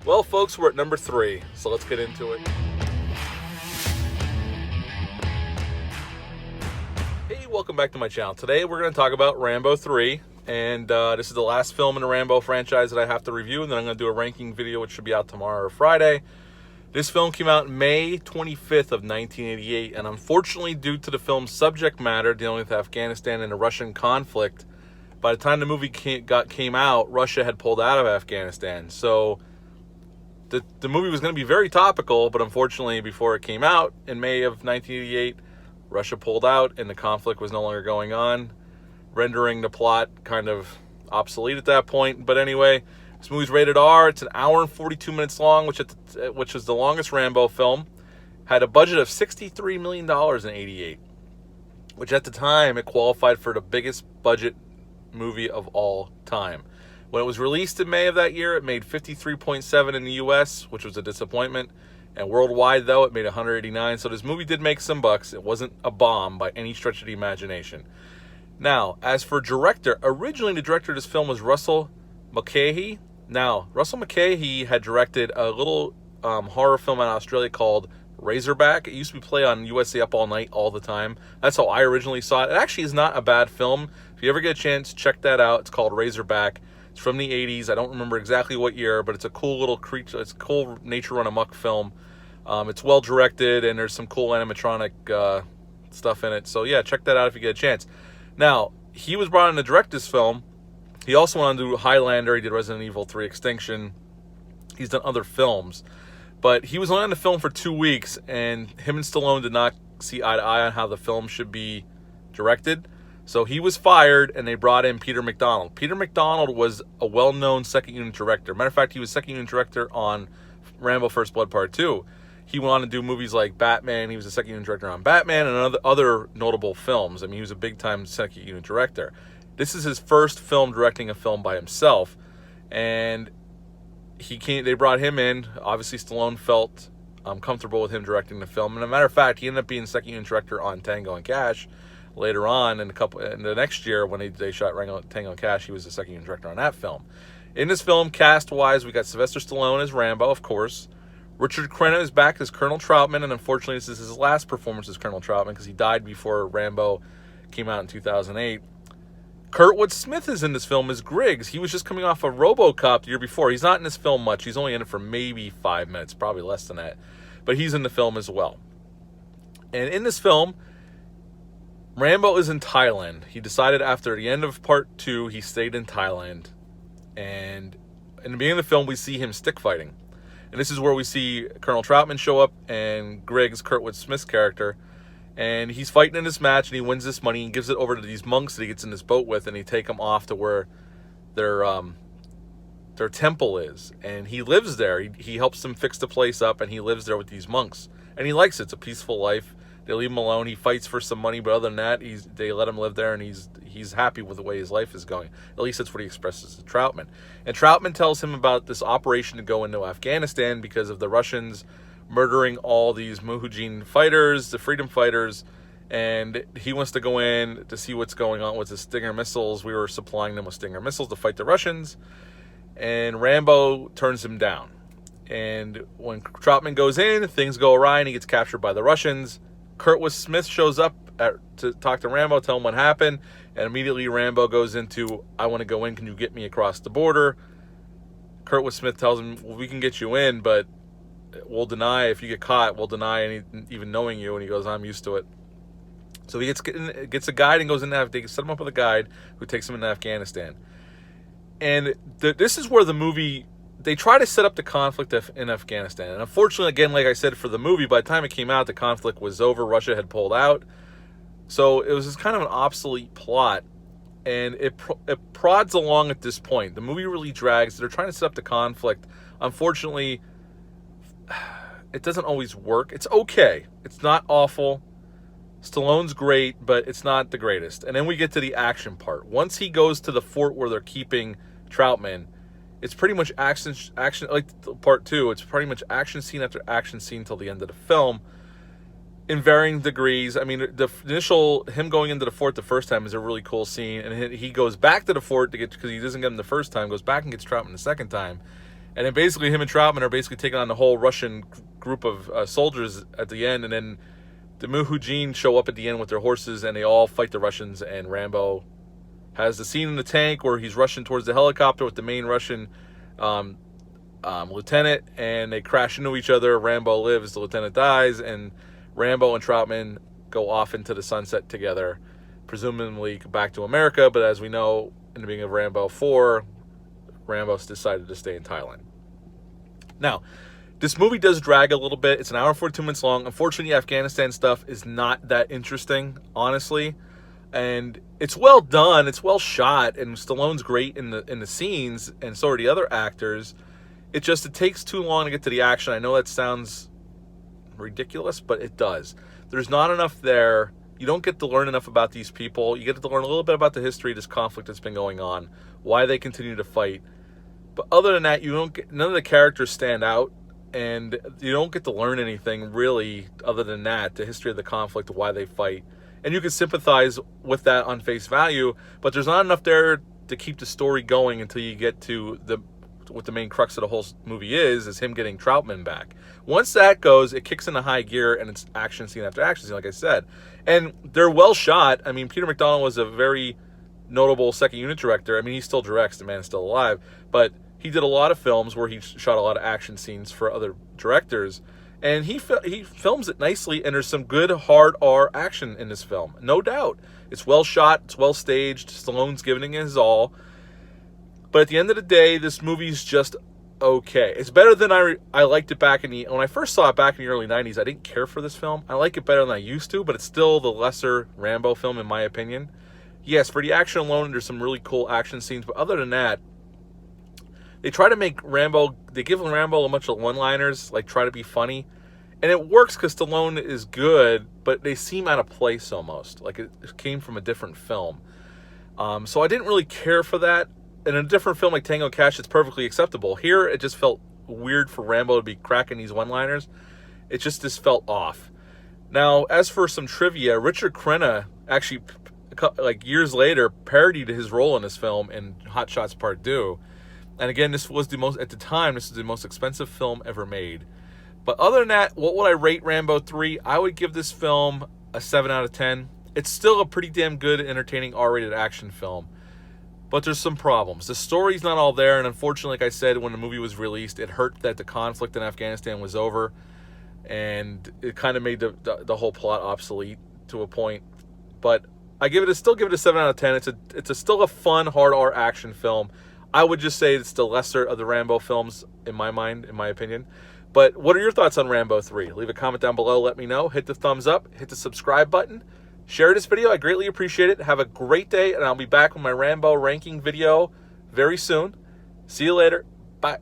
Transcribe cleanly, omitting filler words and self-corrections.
Well, folks, we're at number 3, so let's get into it. Hey, welcome back to my channel. Today we're going to talk about Rambo 3, and this is the last film in the Rambo franchise that I have to review, and then I'm going to do a ranking video which should be out tomorrow or Friday. This film came out May 25th of 1988, and unfortunately, due to the film's subject matter dealing with Afghanistan and the Russian conflict, by the time the movie came out, Russia had pulled out of Afghanistan. So the movie was going to be very topical, but unfortunately, before it came out in May of 1988, Russia pulled out and the conflict was no longer going on, rendering the plot kind of obsolete at that point. But anyway, this movie's rated R. It's an hour and 42 minutes long, which is the longest Rambo film. Had a budget of $63 million in '88, which at the time it qualified for the biggest budget movie of all time. When it was released in May of that year, it made 53.7 in the US, which was a disappointment. And worldwide, though, it made 189. So this movie did make some bucks. It wasn't a bomb by any stretch of the imagination. Now, as for director, originally the director of this film was Russell Mulcahy. Now, Russell Mulcahy had directed a little horror film in Australia called Razorback. It used to be played on USA Up All Night all the time. That's how I originally saw it. It actually is not a bad film. If you ever get a chance, check that out. It's called Razorback. It's from the 80s. I don't remember exactly what year, but it's a cool little creature. It's a cool nature run amok film. It's well directed, and there's some cool animatronic stuff in it. So yeah, check that out if you get a chance. Now, he was brought in to direct this film. He also went on to do Highlander. He did Resident Evil 3 Extinction. He's done other films. But he was only on the film for 2 weeks, and him and Stallone did not see eye to eye on how the film should be directed. So he was fired, and they brought in Peter McDonald. Peter McDonald was a well-known second-unit director. Matter of fact, he was second-unit director on Rambo First Blood Part 2. He went on to do movies like Batman. He was a second-unit director on Batman and other notable films. I mean, he was a big-time second-unit director. This is his first film directing a film by himself, and they brought him in. Obviously, Stallone felt comfortable with him directing the film. And as a matter of fact, he ended up being second-unit director on Tango and Cash later on in the next year when they shot Tango and Cash. He was the second-unit director on that film. In this film, cast-wise, we got Sylvester Stallone as Rambo, of course. Richard Crenna is back as Colonel Troutman, and unfortunately, this is his last performance as Colonel Troutman because he died before Rambo came out in 2008. Kurtwood Smith is in this film as Griggs. He was just coming off of RoboCop the year before. He's not in this film much. He's only in it for maybe 5 minutes, probably less than that. But he's in the film as well. And in this film, Rambo is in Thailand. He decided after the end of Part 2, he stayed in Thailand. And in the beginning of the film, we see him stick fighting. And this is where we see Colonel Troutman show up and Griggs, Kurtwood Smith's character. And he's fighting in this match, and he wins this money and gives it over to these monks that he gets in this boat with, and he take them off to where their temple is. And he lives there. He helps them fix the place up, and he lives there with these monks. And he likes it. It's a peaceful life. They leave him alone. He fights for some money, but other than that, they let him live there, and he's happy with the way his life is going. At least that's what he expresses to Troutman. And Troutman tells him about this operation to go into Afghanistan because of the Russians murdering all these Mujahideen fighters, the freedom fighters, and he wants to go in to see what's going on with the Stinger missiles. We were supplying them with Stinger missiles to fight the Russians, and Rambo turns him down. And when Troutman goes in, things go awry, and he gets captured by the Russians. Kurtwood Smith shows up to talk to Rambo, tell him what happened, and immediately Rambo goes into, I want to go in, can you get me across the border? Kurtwood Smith tells him, well, we can get you in, but we'll deny, if you get caught, we'll deny even knowing you. And he goes, I'm used to it. So he gets a guide and goes in there. They set him up with a guide who takes him into Afghanistan. And this is where the movie, they try to set up the conflict in Afghanistan. And unfortunately, again, like I said, for the movie, by the time it came out, the conflict was over. Russia had pulled out. So it was just kind of an obsolete plot. And it prods along at this point. The movie really drags. They're trying to set up the conflict. Unfortunately, it doesn't always work. It's okay. It's not awful. Stallone's great, but it's not the greatest. And then we get to the action part. Once he goes to the fort where they're keeping Troutman, it's pretty much action like Part 2. It's pretty much action scene after action scene till the end of the film. in varying degrees. I mean, the initial, him going into the fort the first time is a really cool scene. And he goes back to the fort to get, because he doesn't get him the first time, goes back and gets Troutman the second time. And then basically him and Troutman are basically taking on the whole Russian group of soldiers at the end. And then the Mujahideen show up at the end with their horses, and they all fight the Russians. And Rambo has the scene in the tank where he's rushing towards the helicopter with the main Russian lieutenant, and they crash into each other. Rambo lives, the lieutenant dies, and Rambo and Troutman go off into the sunset together, presumably back to America. But as we know, in the beginning of Rambo 4, Rambo decided to stay in Thailand. Now, this movie does drag a little bit. It's an hour and 42 minutes long. Unfortunately, Afghanistan stuff is not that interesting, honestly. And it's well done. It's well shot. And Stallone's great in the scenes. And so are the other actors. It takes too long to get to the action. I know that sounds ridiculous, but it does. There's not enough there. You don't get to learn enough about these people. You get to learn a little bit about the history of this conflict that's been going on, why they continue to fight. But other than that, none of the characters stand out, and you don't get to learn anything really other than that, the history of the conflict, why they fight. And you can sympathize with that on face value, but there's not enough there to keep the story going until you get to what the main crux of the whole movie is him getting Troutman back. Once that goes, it kicks into high gear, and it's action scene after action scene, like I said. And they're well shot. I mean, Peter McDonald was a very notable second unit director. I mean, he still directs, the man is still alive, but he did a lot of films where he shot a lot of action scenes for other directors, and he films it nicely, and there's some good hard R action in this film, no doubt. It's well shot, it's well staged, Stallone's giving it his all, but at the end of the day, this movie's just okay. It's better than I liked it back when I first saw it back in the early 90s. I didn't care for this film. I like it better than I used to, but it's still the lesser Rambo film in my opinion. Yes, for the action alone, there's some really cool action scenes, but other than that, they try to make Rambo, they give Rambo a bunch of one-liners, like try to be funny. And it works because Stallone is good, but they seem out of place almost. Like it came from a different film. So I didn't really care for that. In a different film like Tango and Cash, it's perfectly acceptable. Here, it just felt weird for Rambo to be cracking these one-liners. It just felt off. Now, as for some trivia, Richard Crenna actually, like years later, parodied his role in this film in Hot Shots Part 2. And again, this was at the time, this is the most expensive film ever made. But other than that, what would I rate Rambo 3? I would give this film a 7 out of 10. It's still a pretty damn good, entertaining R-rated action film. But there's some problems. The story's not all there, and unfortunately, like I said, when the movie was released, it hurt that the conflict in Afghanistan was over, and it kind of made the whole plot obsolete to a point. But I still give it a 7 out of 10. It's still a fun, hard R action film. I would just say it's the lesser of the Rambo films in my mind, in my opinion. But what are your thoughts on Rambo 3? Leave a comment down below. Let me know. Hit the thumbs up. Hit the subscribe button. Share this video. I greatly appreciate it. Have a great day, and I'll be back with my Rambo ranking video very soon. See you later. Bye.